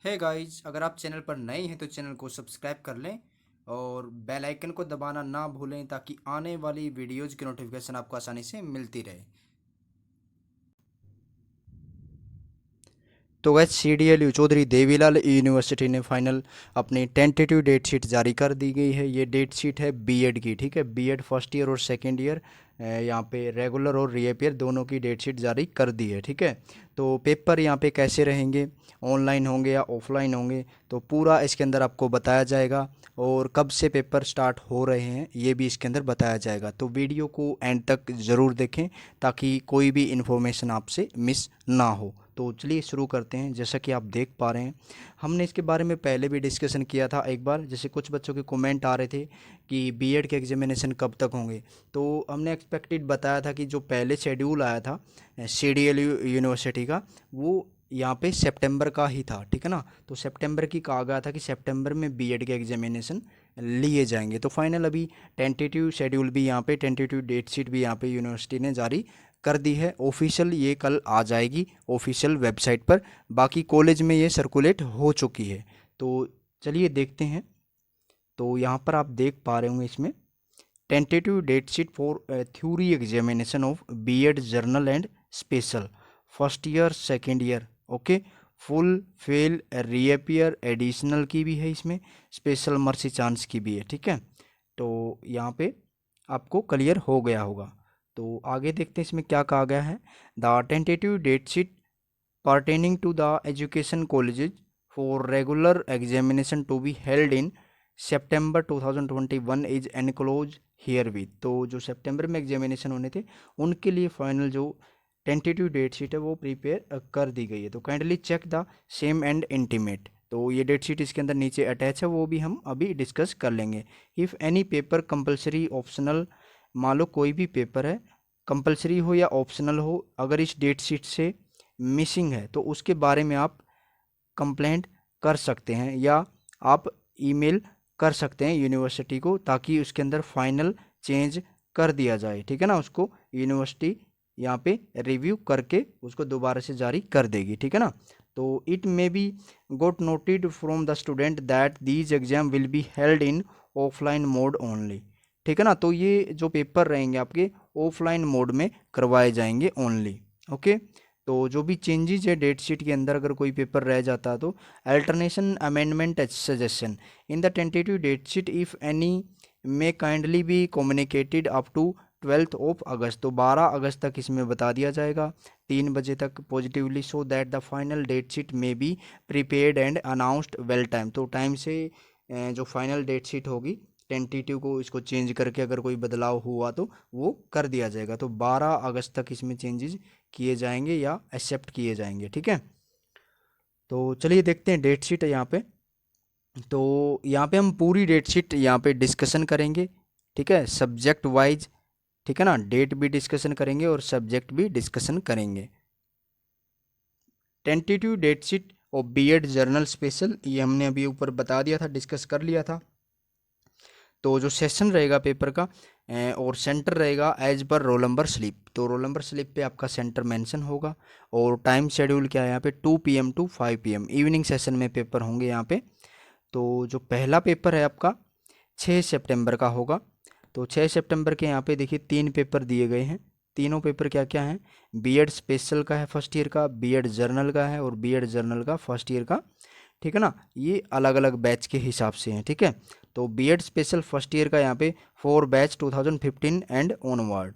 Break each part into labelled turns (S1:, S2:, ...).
S1: है गाइज, अगर आप चैनल पर नए हैं तो चैनल को सब्सक्राइब कर लें और बेल आइकन को दबाना ना भूलें ताकि आने वाली वीडियोज़ की नोटिफिकेशन आपको आसानी से मिलती रहे। तो guys CDLU Chaudhary Devilal university ने फाइनल अपनी टेंटेटिव डेट शीट जारी कर दी गई है। ये डेट शीट है बीएड की, ठीक है। बीएड फर्स्ट ईयर और सेकेंड ईयर यहाँ पे रेगुलर और रीअपियर दोनों की डेट शीट जारी कर दी है, ठीक है। तो पेपर यहाँ पे कैसे रहेंगे, ऑनलाइन होंगे या ऑफलाइन होंगे, तो पूरा इसके अंदर आपको बताया जाएगा। और कब से पेपर स्टार्ट हो रहे हैं ये भी इसके अंदर बताया जाएगा। तो वीडियो को एंड तक ज़रूर देखें ताकि कोई भी इन्फॉर्मेशन आपसे मिस ना हो। तो चलिए शुरू करते हैं। जैसा कि आप देख पा रहे हैं, हमने इसके बारे में पहले भी डिस्कशन किया था एक बार। जैसे कुछ बच्चों के कमेंट आ रहे थे कि बीएड के एग्जामिनेशन कब तक होंगे, तो हमने एक्सपेक्टेड बताया था कि जो पहले शेड्यूल आया था CDLU यूनिवर्सिटी का, वो यहाँ पे सितंबर का ही था, ठीक है ना। तो सितंबर की कहा गया था कि सितंबर में बीएड के एग्जामिनेशन लिए जाएंगे। तो फाइनल अभी टेंटेटिव शेड्यूल भी यहाँ पे, टेंटेटिव डेट शीट भी यहाँ पे यूनिवर्सिटी ने जारी कर दी है। ऑफिशियल ये कल आ जाएगी ऑफिशियल वेबसाइट पर। बाकी कॉलेज में ये सर्कुलेट हो चुकी है। तो चलिए देखते हैं। तो यहाँ पर आप देख पा रहे होंगे इसमें tentative date sheet for theory examination of BEd general and special first year second year, okay. Full fail reappear additional की भी है इसमें, स्पेशल मर्सी चांस की भी है, ठीक है। तो यहाँ पे आपको क्लियर हो गया होगा। तो आगे देखते हैं इसमें क्या कहा गया है। The tentative date sheet pertaining to the education colleges for regular examination to be held in September 2021 is enclosed herewith। तो जो सितंबर में एग्जामिनेशन होने थे उनके लिए फाइनल जो टेंटेटिव डेट शीट है वो प्रिपेयर कर दी गई है। तो kindly check the same and intimate. तो ये डेट शीट इसके अंदर नीचे अटैच है, वो भी हम अभी डिस्कस कर लेंगे। If any paper compulsory optional, मान लो कोई भी पेपर है कंपलसरी हो या ऑप्शनल हो, अगर इस डेट शीट से मिसिंग है तो उसके बारे में आप कंप्लेंट कर सकते हैं या आप ईमेल कर सकते हैं यूनिवर्सिटी को, ताकि उसके अंदर फाइनल चेंज कर दिया जाए, ठीक है ना। उसको यूनिवर्सिटी यहाँ पे रिव्यू करके उसको दोबारा से जारी कर देगी, ठीक है ना। तो it may be got noted from the student that these exam will be held in offline mode only, ठीक है ना। तो ये जो पेपर रहेंगे आपके ऑफलाइन मोड में करवाए जाएंगे ओनली, ओके। तो जो भी चेंजेज है डेट शीट के अंदर, अगर कोई पेपर रह जाता है तो alternation amendment suggestion in the tentative date sheet if any may kindly be communicated up to 12 August. तो 12 अगस्त तक इसमें बता दिया जाएगा 3 बजे तक positively, so that the final date sheet may be prepared and announced well time. तो time से जो फाइनल डेट शीट होगी टेंटेटिव को इसको चेंज करके अगर कोई बदलाव हुआ तो वो कर दिया जाएगा। तो 12 अगस्त तक इसमें चेंजेस किए जाएंगे या एक्सेप्ट किए जाएंगे, ठीक है। तो चलिए देखते हैं डेट शीट है यहाँ पे। तो यहाँ पे हम पूरी डेट शीट यहाँ पे डिस्कशन करेंगे, ठीक है, सब्जेक्ट वाइज, ठीक है ना। डेट भी डिस्कशन करेंगे और सब्जेक्ट भी डिस्कशन करेंगे। टेंटेटिव डेट शीट और बीएड जर्नल स्पेशल, ये हमने अभी ऊपर बता दिया था, डिस्कस कर लिया था। तो जो सेशन रहेगा पेपर का और सेंटर रहेगा as per roll number slip. तो रोल नंबर स्लिप पे आपका सेंटर मेंशन होगा। और टाइम शेड्यूल क्या है यहाँ पे, 2 PM to 5 PM evening session में पेपर होंगे यहाँ पे। तो जो पहला पेपर है आपका 6 सितंबर का होगा। तो 6 सितंबर के यहाँ पे देखिए 3 पेपर दिए गए हैं। तीनों पेपर क्या क्या हैं, बीएड स्पेशल का है फर्स्ट ईयर का, बीएड जर्नल का है और बीएड जर्नल का फर्स्ट ईयर का, ठीक है ना। ये अलग अलग बैच के हिसाब से हैं, ठीक है। तो बीएड स्पेशल फर्स्ट ईयर का यहाँ पे 4 बैच 2015 एंड ऑनवर्ड।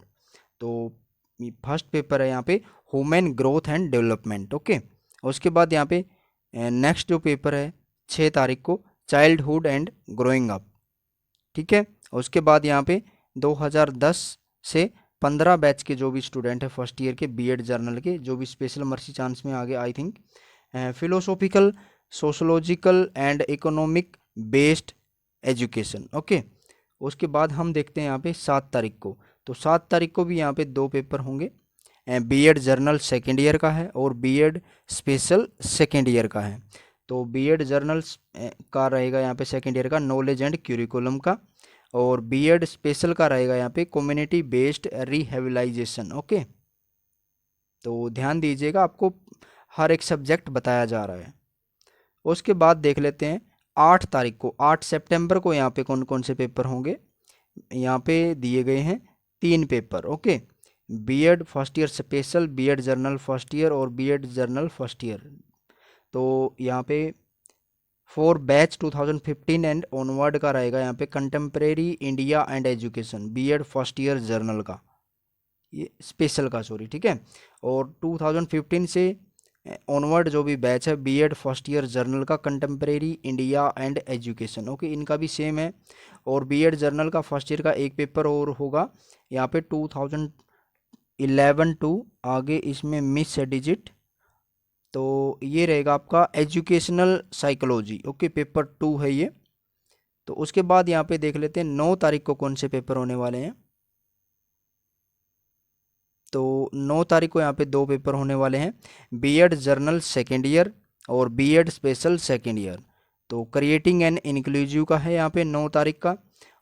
S1: तो फर्स्ट पेपर है यहाँ पे human growth and development, okay. उसके बाद यहाँ पे नेक्स्ट जो पेपर है 6 तारीख को चाइल्डहुड एंड ग्रोइंग अप, ठीक है। उसके बाद यहाँ पे 2010 से 15 बैच के जो भी स्टूडेंट है फर्स्ट ईयर के बीएड जर्नल के, जो भी स्पेशल मर्सी चांस में आगे I think philosophical sociological and economic based education, okay. उसके बाद हम देखते हैं यहाँ पे 7 तारीख को। तो 7 तारीख को भी यहाँ पे 2 पेपर होंगे। बीएड जर्नल सेकेंड ईयर का है और बीएड स्पेशल सेकेंड ईयर का है। तो बीएड जर्नल का रहेगा यहाँ पे सेकेंड ईयर का नॉलेज एंड क्यूरिकुलम का, और बीएड स्पेशल का रहेगा यहाँ पे कम्युनिटी बेस्ड रिहेबिलाइजेशन, ओके। तो ध्यान दीजिएगा, आपको हर एक सब्जेक्ट बताया जा रहा है। उसके बाद देख लेते हैं 8 तारीख को, 8 सितंबर को यहाँ पे कौन कौन से पेपर होंगे। यहाँ पे दिए गए हैं 3 paper. Okay, BEd first year special, BEd general first year और बीएड जर्नल फर्स्ट ईयर। तो यहाँ पे फॉर बैच 2015 एंड ऑनवर्ड का रहेगा यहाँ पे contemporary India and education, BEd first year general का, ये स्पेशल का, सॉरी, ठीक है। और 2015 से ऑनवर्ड जो भी बैच है बीएड फर्स्ट ईयर जर्नल का contemporary India and education, okay, इनका भी सेम है। और बीएड जर्नल का फर्स्ट ईयर का एक पेपर और होगा यहाँ पे 2011 टू आगे, इसमें मिस है डिजिट, तो ये रहेगा आपका एजुकेशनल साइकोलॉजी, ओके, पेपर 2 है ये। तो उसके बाद यहाँ पे देख लेते हैं 9 तारीख को कौन से पेपर होने वाले हैं। तो 9 तारीख को यहाँ पे 2 पेपर होने वाले हैं, बीएड जर्नल सेकेंड ईयर और बीएड स्पेशल सेकेंड ईयर। तो क्रिएटिंग एंड इंक्लूसिव का है यहाँ पे 9 तारीख का,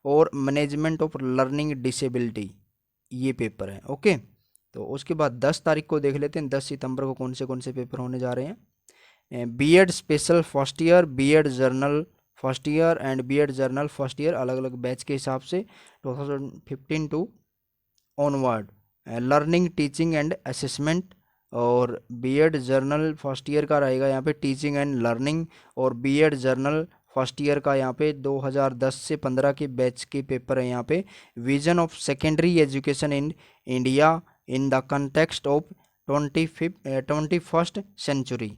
S1: और मैनेजमेंट ऑफ लर्निंग डिसेबिलिटी, ये पेपर है। ओके, तो उसके बाद 10 तारीख को देख लेते हैं 10 सितंबर को कौन से पेपर होने जा रहे हैं। BEd special first year, BEd general first year and BEd general first year, अलग अलग बैच के हिसाब से 2015 to onward, learning teaching and assessment. और बीएड जर्नल फर्स्ट ईयर का रहेगा यहाँ पे टीचिंग एंड लर्निंग, और बीएड जर्नल फर्स्ट ईयर का यहाँ पे 2010 से 15 के बैच के पेपर है यहाँ पे, vision of secondary education in India in the context of 21st century,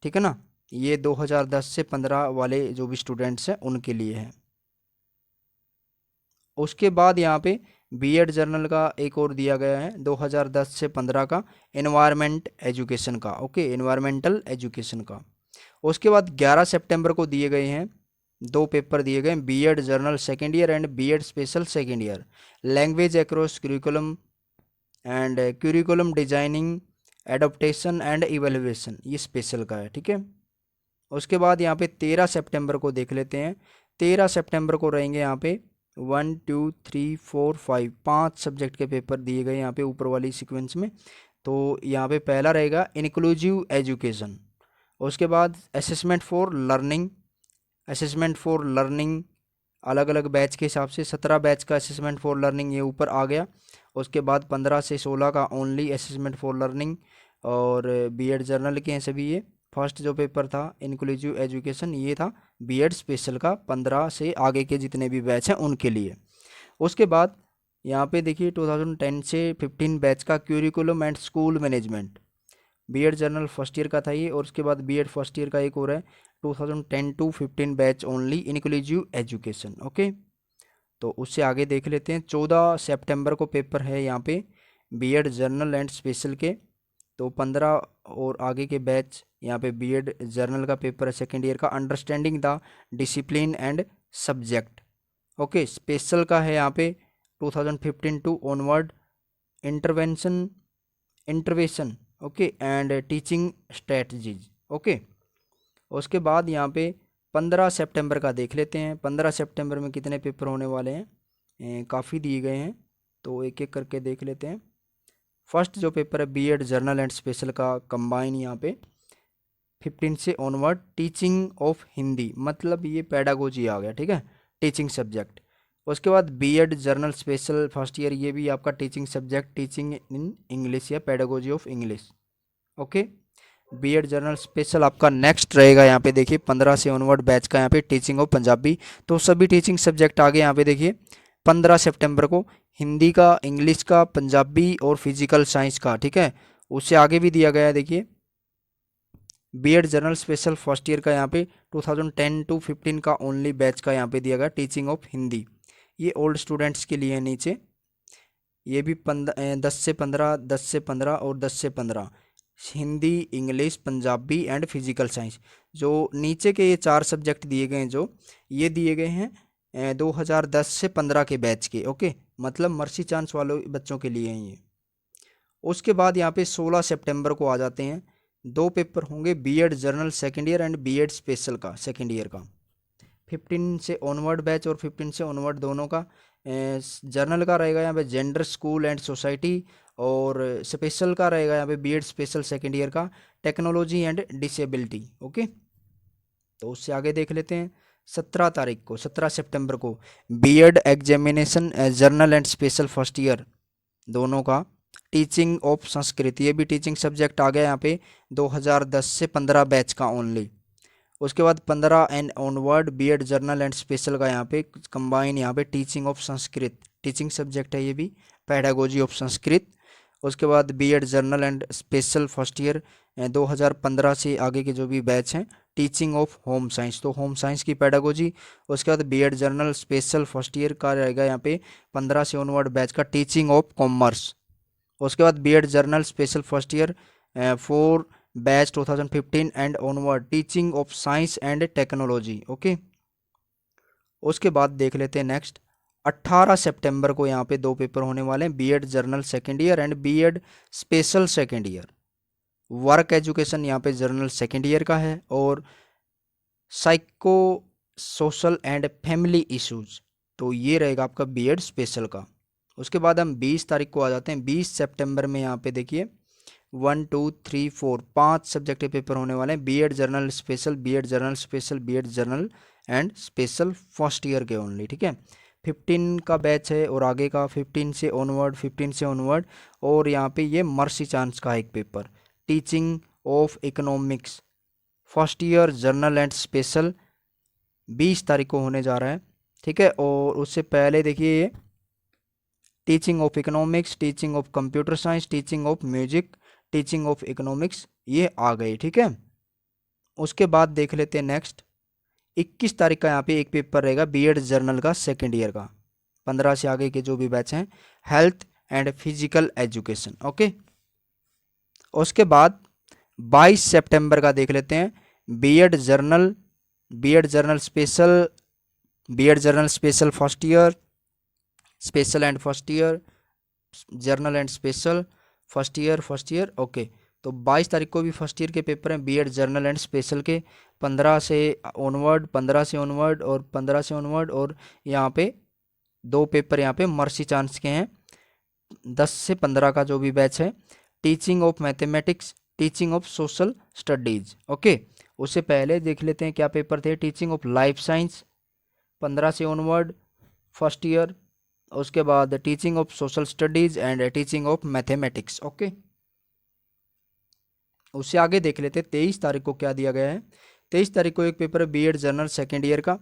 S1: ठीक है ना। ये 2010 से 15 वाले जो भी स्टूडेंट्स हैं उनके लिए है। उसके बाद यहाँ पे बीएड जर्नल का एक और दिया गया है 2010 से 15 का, एनवायरनमेंट एजुकेशन का, ओके, एनवायरमेंटल एजुकेशन का। उसके बाद 11 सितंबर को दिए गए हैं 2 पेपर दिए गए, BEd general second year and BEd special second year, language across curriculum and curriculum designing adaptation and evaluation, ये स्पेशल का है, ठीक है। उसके बाद यहाँ पे 13 सितंबर को देख लेते हैं। 13 सितंबर को रहेंगे यहाँ पे 1 2 3 4 5 5 सब्जेक्ट के पेपर दिए गए यहाँ पे ऊपर वाली सीक्वेंस में। तो यहाँ पे पहला रहेगा इंक्लूसिव एजुकेशन, उसके बाद assessment for learning, assessment for learning अलग अलग बैच के हिसाब से 17 बैच का असेसमेंट फॉर लर्निंग ये ऊपर आ गया। उसके बाद 15 से 16 का ओनली असेसमेंट फॉर लर्निंग, और बीएड जर्नल के हैं सभी ये। फर्स्ट जो पेपर था इंक्लूसिव एजुकेशन ये था बीएड स्पेशल का, 15 से आगे के जितने भी बैच हैं उनके लिए। उसके बाद यहाँ पे देखिए 2010 से 15 बैच का curriculum and school management, BEd general first year का था ये। और उसके बाद बीएड फर्स्ट ईयर का एक और है 2010 to 15 batch only inclusive education, okay. तो उससे आगे देख लेते हैं 14 सितंबर को पेपर है यहाँ पे बीएड जर्नल एंड स्पेशल के। तो 15 और आगे के बैच यहाँ पे बीएड जर्नल का पेपर है सेकेंड ईयर का, understanding the discipline and subject, okay. Special का है यहाँ पे 2015 to onward, intervention, okay, and teaching strategies, okay. उसके बाद यहाँ पे 15 सितंबर का देख लेते हैं। 15 सितंबर में कितने पेपर होने वाले हैं, काफ़ी दिए गए हैं, तो एक एक करके देख लेते हैं। फर्स्ट जो पेपर है बीएड जर्नल एंड स्पेशल का कंबाइन यहाँ पे 15 से ऑनवर्ड, टीचिंग ऑफ हिंदी, मतलब ये पेडागोजी आ गया, ठीक है, टीचिंग सब्जेक्ट। उसके बाद BEd general special first year, ये भी आपका teaching subject, teaching in English या pedagogy of English, okay. BEd general special आपका नेक्स्ट रहेगा यहाँ पे देखिए 15 से ऑनवर्ड बैच का यहाँ पे टीचिंग ऑफ पंजाबी। तो सभी टीचिंग सब्जेक्ट आगे यहाँ पे देखिए 15 सितंबर को हिंदी का, इंग्लिश का, पंजाबी और फिजिकल साइंस का, ठीक है। उससे आगे भी दिया गया है देखिए BEd general special first year का यहाँ पे 2010 टू 15 का ओनली बैच का यहाँ पे दिया गया टीचिंग ऑफ हिंदी, ये ओल्ड स्टूडेंट्स के लिए है नीचे। ये भी 10 से 15, 10 से 15 और 10 से 15 Hindi, English, Punjabi and physical science. जो नीचे के ये 4 सब्जेक्ट दिए गए हैं जो ये दिए गए हैं 2010 से 15 के बैच के, ओके, मतलब मर्सी चांस वालों बच्चों के लिए हैं ये। उसके बाद यहाँ पे 16 सितंबर को आ जाते हैं, 2 पेपर होंगे BEd general second year and BEd special का सेकेंड ईयर का, 15 से ऑनवर्ड बैच और 15 से ऑनवर्ड दोनों का। जर्नल का रहेगा यहाँ पे जेंडर, स्कूल एंड सोसाइटी, और स्पेशल का रहेगा यहाँ पे बीएड स्पेशल सेकेंड ईयर का टेक्नोलॉजी एंड डिसेबिलिटी, ओके। तो उससे आगे देख लेते हैं 17 तारीख को, 17 सितंबर को BEd examination general and special first year दोनों का, टीचिंग ऑफ संस्कृत, ये भी टीचिंग सब्जेक्ट आ गया यहाँ पे 2010 से 15 बैच का ओनली। उसके बाद 15 and onward BEd general and special का यहाँ पे कंबाइन, यहाँ पे teaching of Sanskrit teaching subject है ये भी, पेडागोजी ऑफ संस्कृत। उसके बाद BEd general and special first year 2015 से आगे के जो भी बैच हैं, टीचिंग ऑफ होम साइंस, तो होम साइंस की पेडागोजी। उसके बाद BEd general special first year का रहेगा यहाँ पे 15 से ऑनवर्ड बैच का, टीचिंग ऑफ कॉमर्स। उसके बाद BEd general special first year for batch 2015 and onward, teaching of science and technology. Okay, उसके बाद देख लेते हैं नेक्स्ट 18 सितंबर को यहाँ पे दो पेपर होने वाले हैं, BEd general second year and BEd special second year. Work education यहाँ पे जर्नल सेकेंड ईयर का है, और psycho social and family issues, तो ये रहेगा आपका बीएड स्पेशल का। उसके बाद हम 20 तारीख को आ जाते हैं। 20 सितंबर में यहाँ पे देखिए 1 2 3 4 5 सब्जेक्ट के पेपर होने वाले हैं, BEd general special, BEd general special, BEd general and special first year के ओनली। ठीक है, 15 का बैच है और आगे का 15 से ऑनवर्ड, 15 से ऑनवर्ड। और यहाँ पे ये मर्सी चांस का एक paper, teaching of economics first year general and special 20 तारीख को होने जा रहा है। ठीक है, और उससे पहले देखिए ये teaching of economics, teaching of computer science, teaching of music, teaching of economics, ये आ गई। ठीक है, उसके बाद देख लेते हैं नेक्स्ट 21 तारीख का यहाँ पे एक पेपर रहेगा बीएड जर्नल का सेकेंड ईयर का, 15 से आगे के जो भी बैच हैं, health and physical education. Okay, उसके बाद 22 सितंबर का देख लेते हैं BEd general, BEd general special, BEd general special first year, special and first year, general and special first year. Okay, तो 22 तारीख को भी फर्स्ट ईयर के पेपर हैं बीएड जर्नल एंड स्पेशल के, 15 से ऑनवर्ड, 15 से ऑनवर्ड और 15 से ऑनवर्ड। और यहाँ पे दो पेपर यहाँ पे मर्सी चांस के हैं 10 से 15 का जो भी बैच है, teaching of mathematics, teaching of social studies. Okay, उससे पहले देख लेते हैं क्या पेपर थे, टीचिंग ऑफ लाइफ साइंस 15 से ऑनवर्ड फर्स्ट ईयर। उसके बाद teaching of social studies and teaching of mathematics. Okay, उससे आगे देख लेते हैं 23 तारीख को क्या दिया गया है। 23 तारीख को एक पेपर है बीएड जर्नल सेकेंड ईयर का,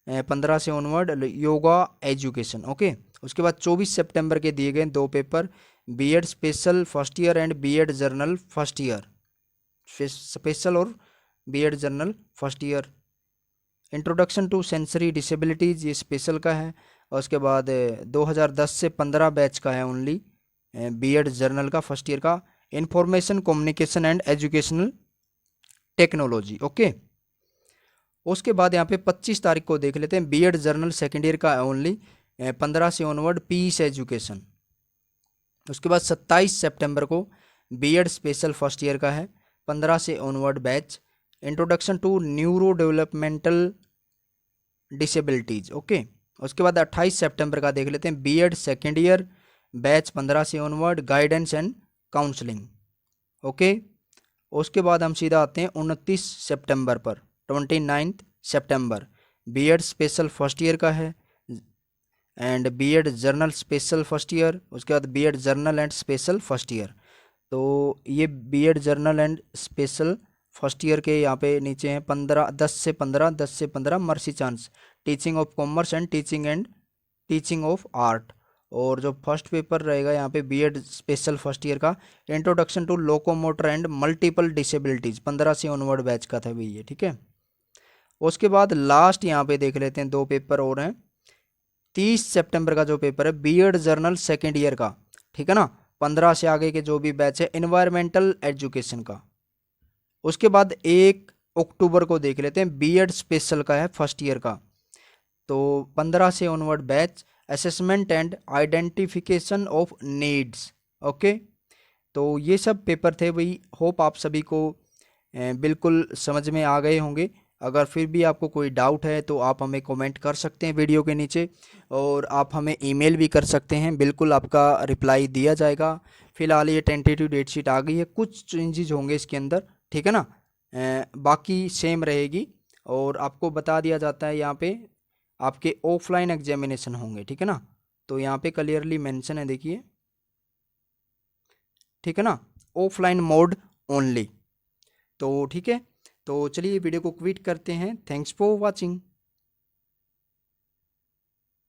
S1: 15 से ऑनवर्ड, योगा एजुकेशन। ओके, उसके बाद 24 सितंबर के दिए गए दो paper, BEd special first year and BEd general first year, special और BEd general first year. Introduction to sensory disabilities ये स्पेशल का है। और उसके बाद 2010 से 15 बैच का है ओनली, बीएड जर्नल का फर्स्ट ईयर का, information communication and educational technology. Okay, उसके बाद यहाँ पे 25 तारीख को देख लेते हैं बीएड जर्नल सेकेंड ईयर का ओनली, 15 से ऑनवर्ड, पीस एजुकेशन। उसके बाद 27 सितंबर को बीएड स्पेशल फर्स्ट ईयर का है, 15 से onward batch, introduction to neuro developmental disabilities. Okay, उसके बाद 28 सितंबर का देख लेते हैं बीएड सेकेंड ईयर बैच 15 से onward, guidance and counselling. Okay, उसके बाद हम सीधा आते हैं 29 सितंबर पर, 29 सितंबर बीएड स्पेशल फर्स्ट ईयर का है and BEd general special first year. उसके बाद BEd general and special first year, तो ये BEd general and special first year के यहाँ पे नीचे हैं 10 से 15 mercy chance, teaching of commerce and teaching of art. और जो फर्स्ट पेपर रहेगा यहाँ पे बीएड स्पेशल फर्स्ट ईयर का, introduction to locomotor and multiple disabilities, 15 से ऑनवर्ड बैच का था भाई ये। ठीक है, उसके बाद लास्ट यहाँ पे देख लेते हैं दो पेपर और हैं, 30 सितंबर का जो पेपर है बीएड जर्नल सेकेंड ईयर का, ठीक है ना, 15 से आगे के जो भी बैच है एनवायरमेंटल एजुकेशन का। उसके बाद 1 अक्टूबर को देख लेते हैं बीएड स्पेशल का है फर्स्ट ईयर का, तो 15 से onward batch, assessment and identification of needs. Okay, तो ये सब पेपर थे भाई, होप आप सभी को बिल्कुल समझ में आ गए होंगे। अगर फिर भी आपको कोई डाउट है तो आप हमें कमेंट कर सकते हैं वीडियो के नीचे, और आप हमें ईमेल भी कर सकते हैं, बिल्कुल आपका रिप्लाई दिया जाएगा। फिलहाल ये टेंटेटिव डेट शीट आ गई है, कुछ चेंजेस होंगे इसके अंदर, ठीक है ना, बाकी सेम रहेगी। और आपको बता दिया जाता है यहाँ पे आपके ऑफलाइन एग्जामिनेशन होंगे, ठीक है ना। तो यहाँ पे क्लियरली मेंशन है, देखिए, ठीक है ना, ऑफलाइन मोड ओनली। तो ठीक है, तो चलिए वीडियो को क्विट करते हैं। Thanks for watching.